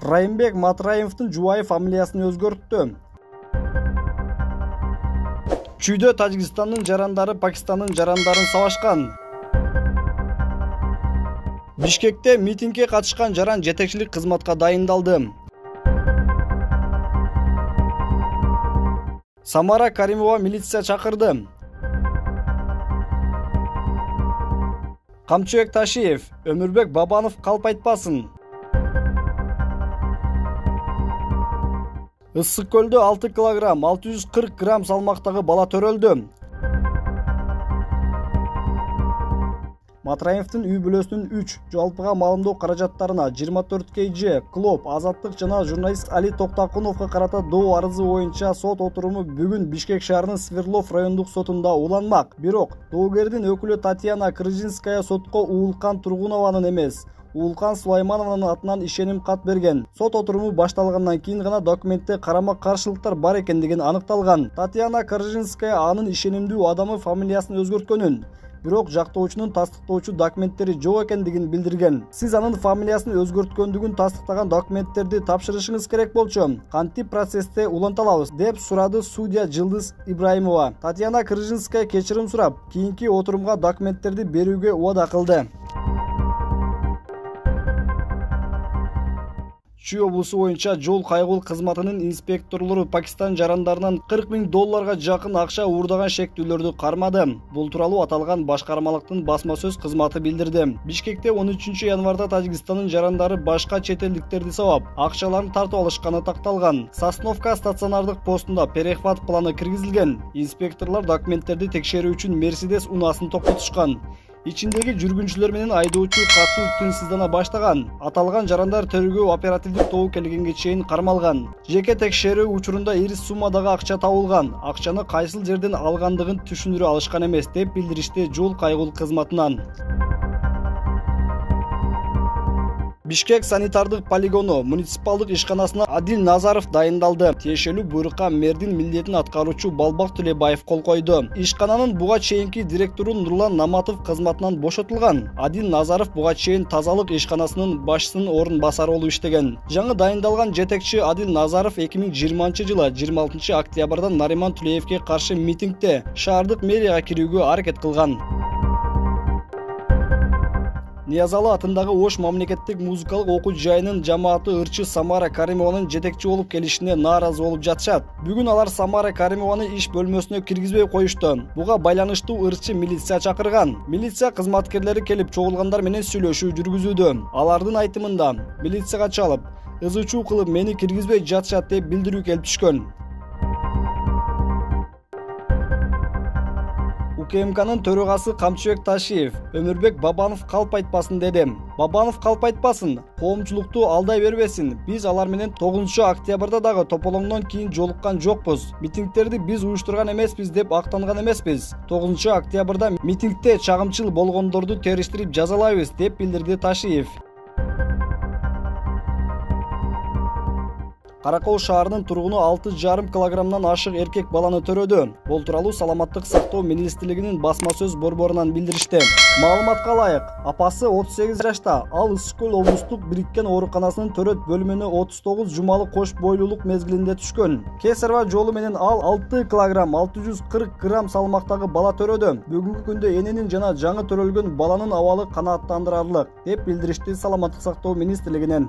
Райымбек Матраевдин жубайы фамилиясын өзгөрттү. Чүйдө Тажикстандын жарандары Пакистандын жарандарын сабашкан. Бишкекте митингге катышкан жаран жетекчилик кызматка дайындалды. Самара Каримова милиция чакырды. Камчыбек Ташиев, Өмүрбек Бабанов калп айтпасын. Ысык көлдө 6 килограмм 640 грамм салмактагы бала төрөлдү. Матраевдин үй бүлөсүнүн 3 жалпыга маалымдоо каражаттарына 24 kg клоп Азаттык жана журналист Али Токтакуновго карата доо арызы боюнча сот отуруму бүгүн Бишкек шаарынын Свердлов райондук сотунда уланмак. Бирок доогердин өкүлү Татьяна Крыжинская сотко Уулкан Тургунованын эмес, Уулкан Сулайманованын атынан ишеним кат берген. Сот отуруму башталгандан кийин гана документте карама-каршылыктар бар экендигин аныкталган. Татьяна Крыжинская анын ишенимдүү адамы фамилиясын өзгөрткөнүн, бирок жактоочунун тастыктоочу документтери жок экендигин билдирген. Сиз анын фамилиясын өзгөрткөндүгүн тастыктаган документтерди тапшырышыңыз керек болчу. Кантип процессте уланталабыз, деп сурады судья Жылдыз Ибраимова. Татьяна Крыжинская кечирим сурап, кийинки отурумга документтерди берүүгө убада кылды. Чүй облусу боюнча жол кайгыл кызматынын инспекторлору Пакистан жарандарынан $40,000 жакын акча уурдаган шектүүлөрдү кармады. Бул тууралуу аталган башкармалыктын басма сөз кызматы билдирди. Бишкекте 13 январда Тажикстандын жарандары башка чет элдиктерди сабап, акчаларын тартып алышканы такталган. Сосновка стационардык постунда перехват планы киргизилген. Инспекторлор документтерди текшерүү үчүн Мерседес унаасын токтотушкан. Ичиндеги жүргүнчүлөр менен айдоочу катуу тынчсыздана баштаган. Аталган жарандар тергөө оперативдик тобу келгенге чейин кармалган. Жеке текшерүү учурунда ири суммадагы акча табылган. Акчаны кайсыл жерден алгандыгын түшүндүрө алышкан эмес, деп билдиришти жол кайгыл кызматынан. Бишкек санитардык полигону муниципалдык ишканасына Адил Назаров дайындалды. Тиешелүү буйрукка мэрдин милдетин аткаруучу Балбак Төлөбаев кол койду. Ишкананын буга чейинки директору Нурлан Наматов кызматынан бошотулган. Адил Назаров буга чейин тазалык ишканасынын башчысынын орун басары болуп иштеген. Жаңы дайындалган жетекчи Адил Назаров 2020-жылы 26 октябрда Нариман Түлеевке каршы митингде шаардык мэрияга кирүүгө аракет кылган. Ниязалы атындагы Ош мамлекеттик музыкалык окуу жайынын жамааты ырчы Самара Каримованын жетекчи болуп келишине нааразы болуп жатышат. Бүгүн алар Самара Каримованы иш бөлмөсүнө киргизбей коюшту. Буга байланыштуу ырчы милиция чакырган. Милиция кызматкерлери келип чогулгандар менен сүйлөшүү жүргүзүүдө. Алардын айтымында милицияга чалып, ызы-чуу кылып мени киргизбей жатышат деп билдирүү келип түшкөн. УКМКнын төрөгасы Камчыбек Ташиев, Өмүрбек Бабанов калп айтпасын деди. Бабанов калп айтпасын, коомчулукту алдай бербесин. Биз алар менен 9 октябрда дагы тополоңдон кийин жолуккан жокпуз. Митингтерди биз уюштурган эмеспиз деп актанган эмеспиз. 9 октябрда митингде чагымчыл болгондорду териштирип жазалайбыз, деп билдирди Ташиев. Каракол шаарынын тургуну 6,5 килограммдан ашык эркек баланы төрөдү. Бул тууралуу Саламаттык сактоо министрлигинин басма сөз борборунан билдиришти. Маалыматка ылайык, апасы 38 жашта, ал Ысык көл облустук бириккен ооруканасынын төрөт бөлүмүнө 39 жумалы кош бойлуулук мезгилинде түшкөн. Кесарба жолу менен ал 6 килограмм 640 грамм салмактагы бала төрөдү. Бүгүнкү күндө эненин жана жаңы төрөлгөн баланын абалы канааттандырарлык, деп билдиришти Саламаттык сактоо министрлигинен.